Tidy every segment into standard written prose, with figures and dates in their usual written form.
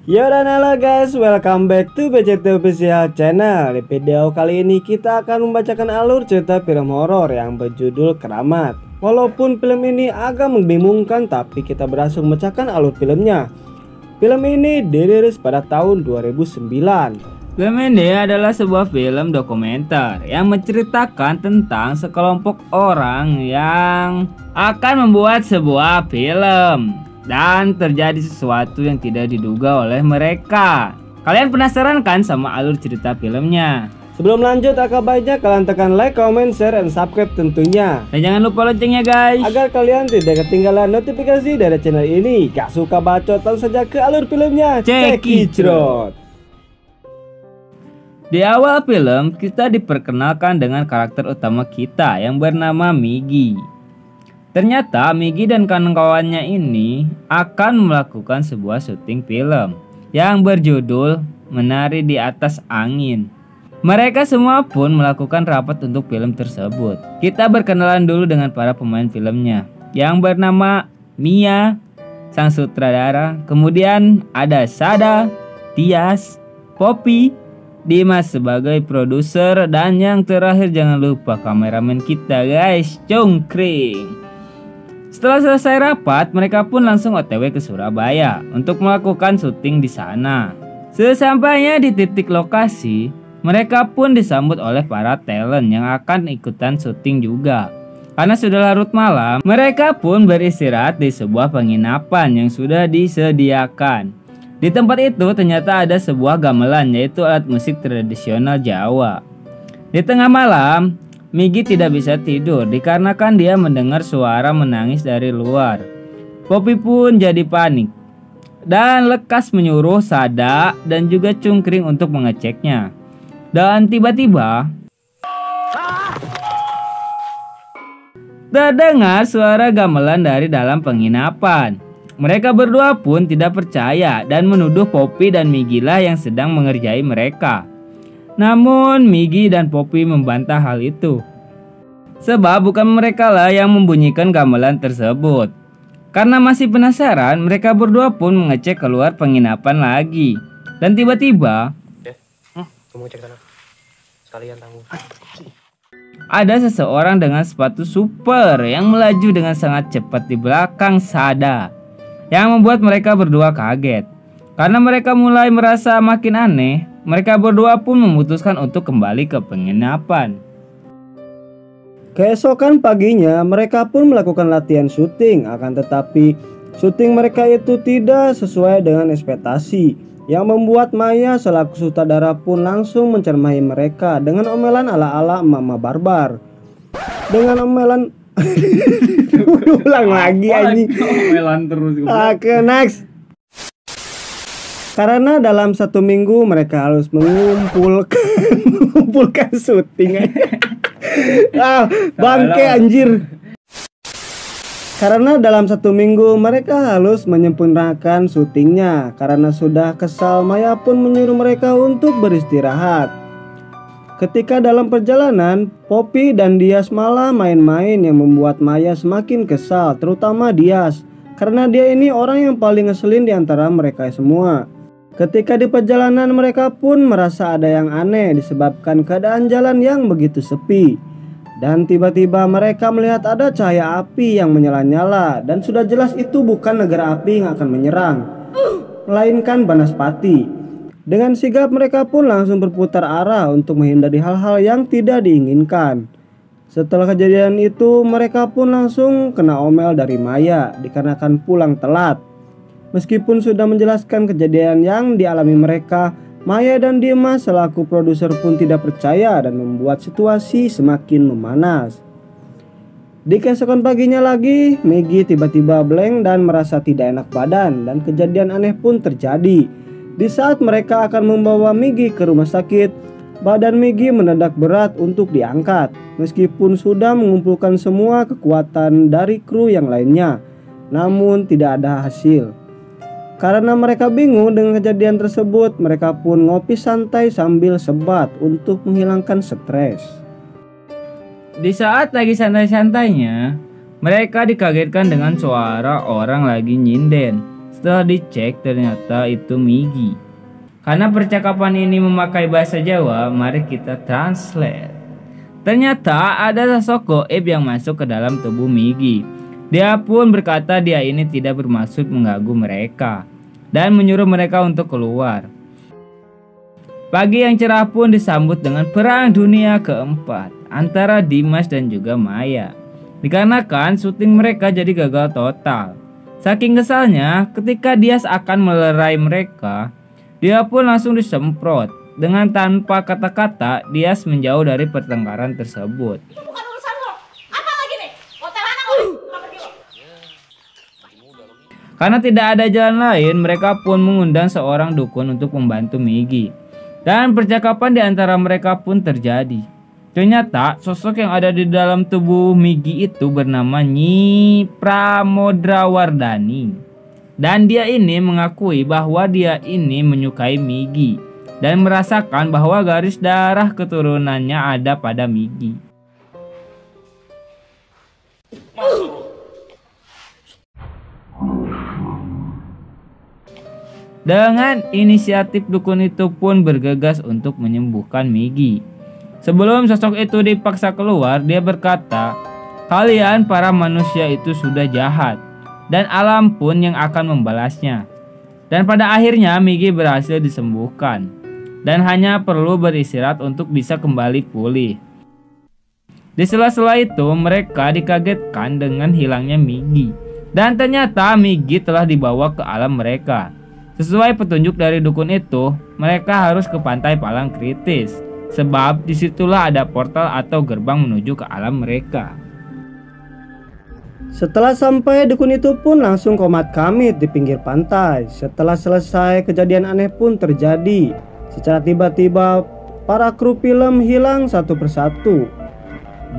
Yo dan halo guys, welcome back to BCT Official Channel. Di video kali ini kita akan membacakan alur cerita film horor yang berjudul Keramat. Walaupun film ini agak membingungkan, tapi kita berhasil memecahkan alur filmnya. Film ini dirilis pada tahun 2009. Film ini adalah sebuah film dokumenter yang menceritakan tentang sekelompok orang yang akan membuat sebuah film. Dan terjadi sesuatu yang tidak diduga oleh mereka. Kalian penasaran kan sama alur cerita filmnya? Sebelum lanjut, alangkah baiknya kalian tekan like, comment, share, dan subscribe tentunya. Dan jangan lupa loncengnya guys, agar kalian tidak ketinggalan notifikasi dari channel ini. Gak suka bacot, langsung saja ke alur filmnya. Cekicrot. Di awal film, kita diperkenalkan dengan karakter utama kita yang bernama Migi. Ternyata Migi dan kawan-kawannya ini akan melakukan sebuah syuting film yang berjudul Menari di Atas Angin. Mereka semua pun melakukan rapat untuk film tersebut. Kita berkenalan dulu dengan para pemain filmnya yang bernama Mia, sang sutradara. Kemudian ada Sada, Tias, Poppy, Dimas sebagai produser, dan yang terakhir jangan lupa kameramen kita guys, Cungkring. Setelah selesai rapat, mereka pun langsung OTW ke Surabaya untuk melakukan syuting di sana. Sesampainya di titik lokasi, mereka pun disambut oleh para talent yang akan ikutan syuting juga. Karena sudah larut malam, mereka pun beristirahat di sebuah penginapan yang sudah disediakan. Di tempat itu ternyata ada sebuah gamelan, yaitu alat musik tradisional Jawa. Di tengah malam, Migi tidak bisa tidur dikarenakan dia mendengar suara menangis dari luar. Poppy pun jadi panik dan lekas menyuruh Sada dan juga Cungkring untuk mengeceknya. Dan tiba-tiba terdengar suara gamelan dari dalam penginapan. Mereka berdua pun tidak percaya dan menuduh Poppy dan Migi lah yang sedang mengerjai mereka. Namun Migi dan Poppy membantah hal itu. Sebab bukan mereka lah yang membunyikan gamelan tersebut. Karena masih penasaran, mereka berdua pun mengecek keluar penginapan lagi. Dan tiba-tiba ada seseorang dengan sepatu super yang melaju dengan sangat cepat di belakang Sada, yang membuat mereka berdua kaget. Karena mereka mulai merasa makin aneh, mereka berdua pun memutuskan untuk kembali ke penginapan. Keesokan paginya, mereka pun melakukan latihan syuting. Akan tetapi, syuting mereka itu tidak sesuai dengan ekspektasi, yang membuat Maya selaku sutradara pun langsung mencermai mereka dengan omelan ala-ala mama barbar. Dengan omelan ulang lagi anjing. Omelan terus. Oke, next. Karena dalam 1 minggu mereka harus mengumpulkan syuting. Bangke anjir. Karena dalam 1 minggu mereka harus menyempurnakan syutingnya. Karena sudah kesal, Maya pun menyuruh mereka untuk beristirahat. Ketika dalam perjalanan, Poppy dan Dias malah main-main yang membuat Maya semakin kesal, terutama Dias, karena dia ini orang yang paling ngeselin di antara mereka semua. Ketika di perjalanan, mereka pun merasa ada yang aneh disebabkan keadaan jalan yang begitu sepi. Dan tiba-tiba mereka melihat ada cahaya api yang menyala-nyala, dan sudah jelas itu bukan negara api yang akan menyerang, melainkan Banaspati. Dengan sigap mereka pun langsung berputar arah untuk menghindari hal-hal yang tidak diinginkan. Setelah kejadian itu, mereka pun langsung kena omel dari Maya dikarenakan pulang telat. Meskipun sudah menjelaskan kejadian yang dialami mereka, Maya dan Dimas selaku produser pun tidak percaya dan membuat situasi semakin memanas. Di keesokan paginya lagi, Migi tiba-tiba blank dan merasa tidak enak badan, dan kejadian aneh pun terjadi. Di saat mereka akan membawa Migi ke rumah sakit, badan Migi mendadak berat untuk diangkat. Meskipun sudah mengumpulkan semua kekuatan dari kru yang lainnya, namun tidak ada hasil. Karena mereka bingung dengan kejadian tersebut, mereka pun ngopi santai sambil sebat untuk menghilangkan stres. Di saat lagi santai-santainya, mereka dikagetkan dengan suara orang lagi nyinden. Setelah dicek ternyata itu Migi. Karena percakapan ini memakai bahasa Jawa, mari kita translate. Ternyata ada sosok goib yang masuk ke dalam tubuh Migi. Dia pun berkata dia ini tidak bermaksud mengganggu mereka dan menyuruh mereka untuk keluar. Pagi yang cerah pun disambut dengan perang dunia keempat antara Dimas dan juga Maya. Dikarenakan syuting mereka jadi gagal total. Saking kesalnya, ketika Dias akan melerai mereka, dia pun langsung disemprot. Dengan tanpa kata-kata, Dias menjauh dari pertengkaran tersebut. Bukan urusan lo. Apa lagi nih? Hotel anak lo. Karena tidak ada jalan lain, mereka pun mengundang seorang dukun untuk membantu Migi. Dan percakapan di antara mereka pun terjadi. Ternyata sosok yang ada di dalam tubuh Migi itu bernama Nyi Pramodrawardhani. Dan dia ini mengakui bahwa dia ini menyukai Migi dan merasakan bahwa garis darah keturunannya ada pada Migi. Dengan inisiatif dukun itu pun bergegas untuk menyembuhkan Migi. Sebelum sosok itu dipaksa keluar, dia berkata, "Kalian para manusia itu sudah jahat, dan alam pun yang akan membalasnya." Dan pada akhirnya Migi berhasil disembuhkan, dan hanya perlu beristirahat untuk bisa kembali pulih. Di sela-sela itu, mereka dikagetkan dengan hilangnya Migi, dan ternyata Migi telah dibawa ke alam mereka. Sesuai petunjuk dari dukun itu, mereka harus ke pantai Palang Kritis. Sebab disitulah ada portal atau gerbang menuju ke alam mereka. Setelah sampai, dukun itu pun langsung komat kamit di pinggir pantai. Setelah selesai, kejadian aneh pun terjadi. Secara tiba-tiba, para kru film hilang satu persatu.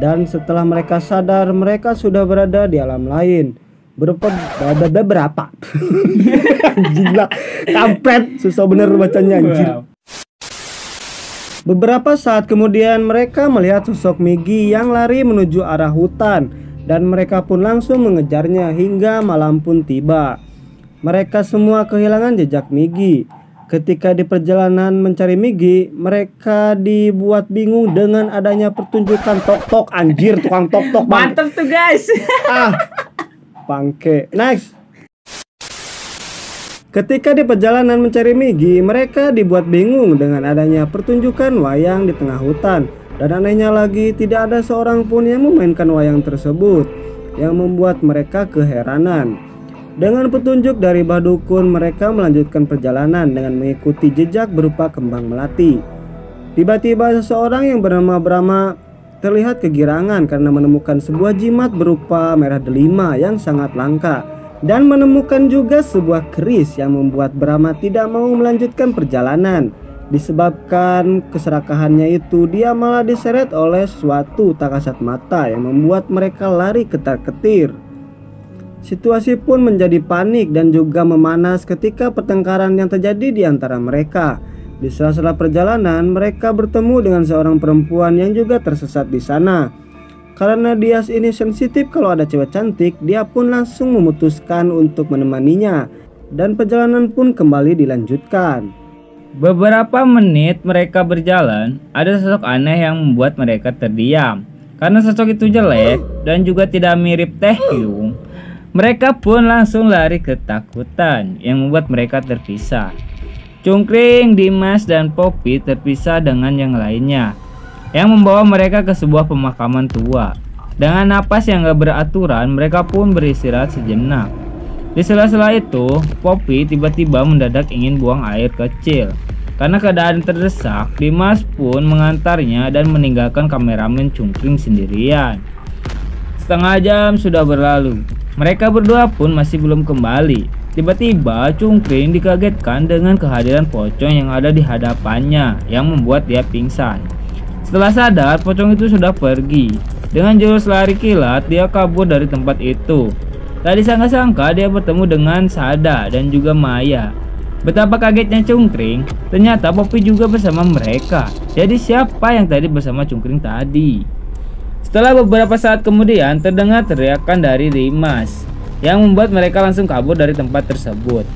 Dan setelah mereka sadar, mereka sudah berada di alam lain. Berapa? Gila, kampret, susah bener bacanya anjir. Beberapa saat kemudian mereka melihat sosok Migi yang lari menuju arah hutan dan mereka pun langsung mengejarnya hingga malam pun tiba. Mereka semua kehilangan jejak Migi. Ketika di perjalanan mencari Migi, mereka dibuat bingung dengan adanya pertunjukan tok-tok. Anjir, tukang tok-tok. Mantap tuh guys. Bangke. Next. Ketika di perjalanan mencari Migi, mereka dibuat bingung dengan adanya pertunjukan wayang di tengah hutan. Dan anehnya lagi, tidak ada seorang pun yang memainkan wayang tersebut, yang membuat mereka keheranan. Dengan petunjuk dari Mbah Dukun, mereka melanjutkan perjalanan dengan mengikuti jejak berupa kembang melati. Tiba-tiba seseorang yang bernama Brahma terlihat kegirangan karena menemukan sebuah jimat berupa merah delima yang sangat langka. Dan menemukan juga sebuah keris yang membuat Brahma tidak mau melanjutkan perjalanan. Disebabkan keserakahannya itu, dia malah diseret oleh suatu tak kasat mata yang membuat mereka lari ketar-ketir. Situasi pun menjadi panik dan juga memanas ketika pertengkaran yang terjadi di antara mereka. Di sela-sela perjalanan, mereka bertemu dengan seorang perempuan yang juga tersesat di sana. Karena Dias ini sensitif kalau ada cewek cantik, dia pun langsung memutuskan untuk menemaninya. Dan perjalanan pun kembali dilanjutkan. Beberapa menit mereka berjalan, ada sosok aneh yang membuat mereka terdiam. Karena sosok itu jelek dan juga tidak mirip Taehyung, mereka pun langsung lari ketakutan yang membuat mereka terpisah. Cungkring, Dimas, dan Poppy terpisah dengan yang lainnya, yang membawa mereka ke sebuah pemakaman tua. Dengan napas yang gak beraturan, mereka pun beristirahat sejenak. Di sela-sela itu, Poppy tiba-tiba mendadak ingin buang air kecil. Karena keadaan terdesak, Dimas pun mengantarnya dan meninggalkan kameramen Cungkring sendirian. Setengah jam sudah berlalu. Mereka berdua pun masih belum kembali. Tiba-tiba Cungkring dikagetkan dengan kehadiran pocong yang ada di hadapannya, yang membuat dia pingsan. Setelah sadar, pocong itu sudah pergi. Dengan jurus lari kilat, dia kabur dari tempat itu. Tak disangka-sangka dia bertemu dengan Sada dan juga Maya. Betapa kagetnya Cungkring, ternyata Poppy juga bersama mereka. Jadi siapa yang tadi bersama Cungkring tadi? Setelah beberapa saat kemudian, terdengar teriakan dari Dimas. yang membuat mereka langsung kabur dari tempat tersebut.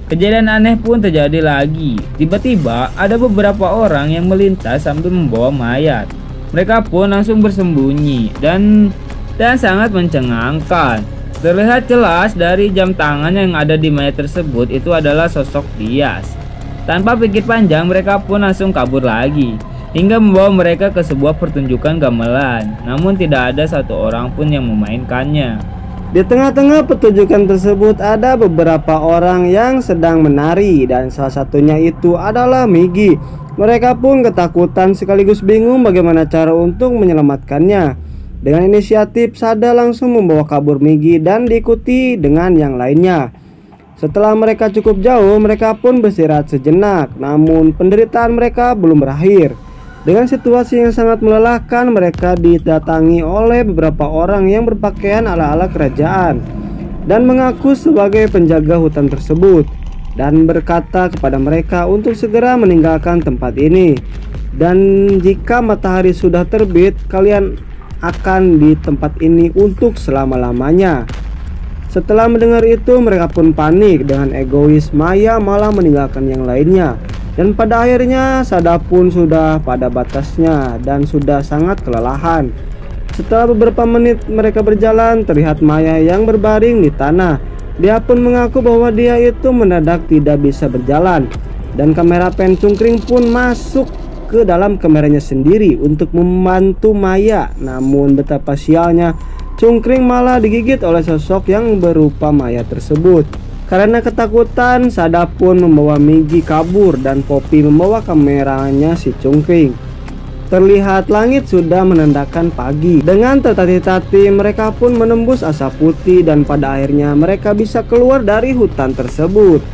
Kejadian aneh pun terjadi lagi. Tiba-tiba ada beberapa orang yang melintas sambil membawa mayat. Mereka pun langsung bersembunyi dan sangat mencengangkan. Terlihat jelas dari jam tangan yang ada di mayat tersebut itu adalah sosok Dias. Tanpa pikir panjang mereka pun langsung kabur lagi hingga membawa mereka ke sebuah pertunjukan gamelan. Namun tidak ada satu orang pun yang memainkannya. Di tengah-tengah pertunjukan tersebut ada beberapa orang yang sedang menari dan salah satunya itu adalah Migi. Mereka pun ketakutan sekaligus bingung bagaimana cara untuk menyelamatkannya. Dengan inisiatif, Sada langsung membawa kabur Migi dan diikuti dengan yang lainnya. Setelah mereka cukup jauh, mereka pun beristirahat sejenak. Namun penderitaan mereka belum berakhir. Dengan situasi yang sangat melelahkan, mereka didatangi oleh beberapa orang yang berpakaian ala-ala kerajaan dan mengaku sebagai penjaga hutan tersebut dan berkata kepada mereka untuk segera meninggalkan tempat ini. Dan jika matahari sudah terbit, kalian akan di tempat ini untuk selama-lamanya. Setelah mendengar itu, mereka pun panik. Dengan egois, Maya malah meninggalkan yang lainnya. Dan pada akhirnya Sada pun sudah pada batasnya dan sudah sangat kelelahan. Setelah beberapa menit mereka berjalan, terlihat Maya yang berbaring di tanah. Dia pun mengaku bahwa dia itu mendadak tidak bisa berjalan. Dan kamera pen Cungkring pun masuk ke dalam kameranya sendiri untuk membantu Maya. Namun betapa sialnya, Cungkring malah digigit oleh sosok yang berupa Maya tersebut. Karena ketakutan, Sada pun membawa Migi kabur dan Poppy membawa kameranya si Cungkring. Terlihat langit sudah menandakan pagi. Dengan tertatih-tatih mereka pun menembus asap putih dan pada akhirnya mereka bisa keluar dari hutan tersebut.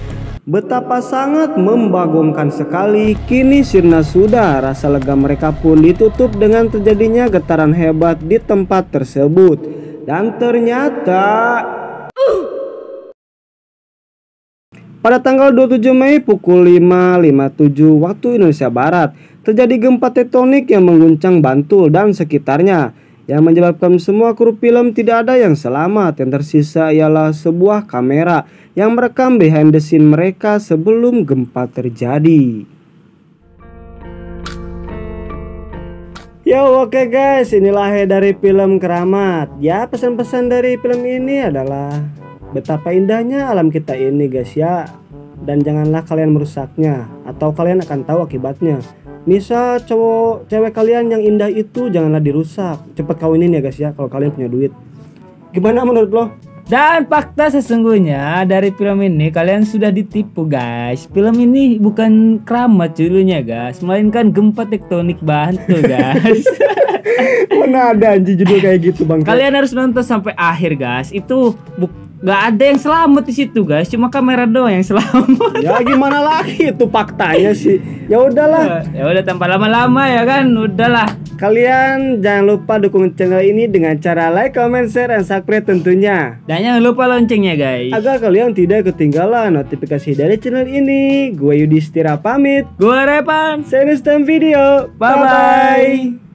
Betapa sangat membagongkan sekali. Kini sirna sudah, rasa lega mereka pun ditutup dengan terjadinya getaran hebat di tempat tersebut. Dan ternyata pada tanggal 27 Mei pukul 5.57 waktu Indonesia Barat, terjadi gempa tektonik yang mengguncang Bantul dan sekitarnya, yang menyebabkan semua kru film tidak ada yang selamat. Yang tersisa ialah sebuah kamera yang merekam behind the scene mereka sebelum gempa terjadi. Yo, oke guys, inilah dari film Keramat. Ya, pesan-pesan dari film ini adalah betapa indahnya alam kita ini guys ya. Dan janganlah kalian merusaknya, atau kalian akan tahu akibatnya. Misal cewek kalian yang indah itu janganlah dirusak. Cepet kawinin ya guys ya kalau kalian punya duit. Gimana menurut lo? Dan fakta sesungguhnya dari film ini kalian sudah ditipu guys. Film ini bukan keramat judulnya guys, melainkan gempa tektonik Bantul guys. Mana ada anjing judul kayak gitu bang. Kalian harus nonton sampai akhir guys. Itu nggak ada yang selamat di situ guys, cuma kamera doang yang selamat. Ya gimana lagi itu faktanya sih. Ya udahlah. Ya udah tanpa lama-lama ya kan, udahlah. Kalian jangan lupa dukung channel ini dengan cara like, comment, share, dan subscribe tentunya. Dan jangan lupa loncengnya guys, agar kalian tidak ketinggalan notifikasi dari channel ini. Gue Yudhistira pamit. Gue Repan. See you next time video. Bye bye.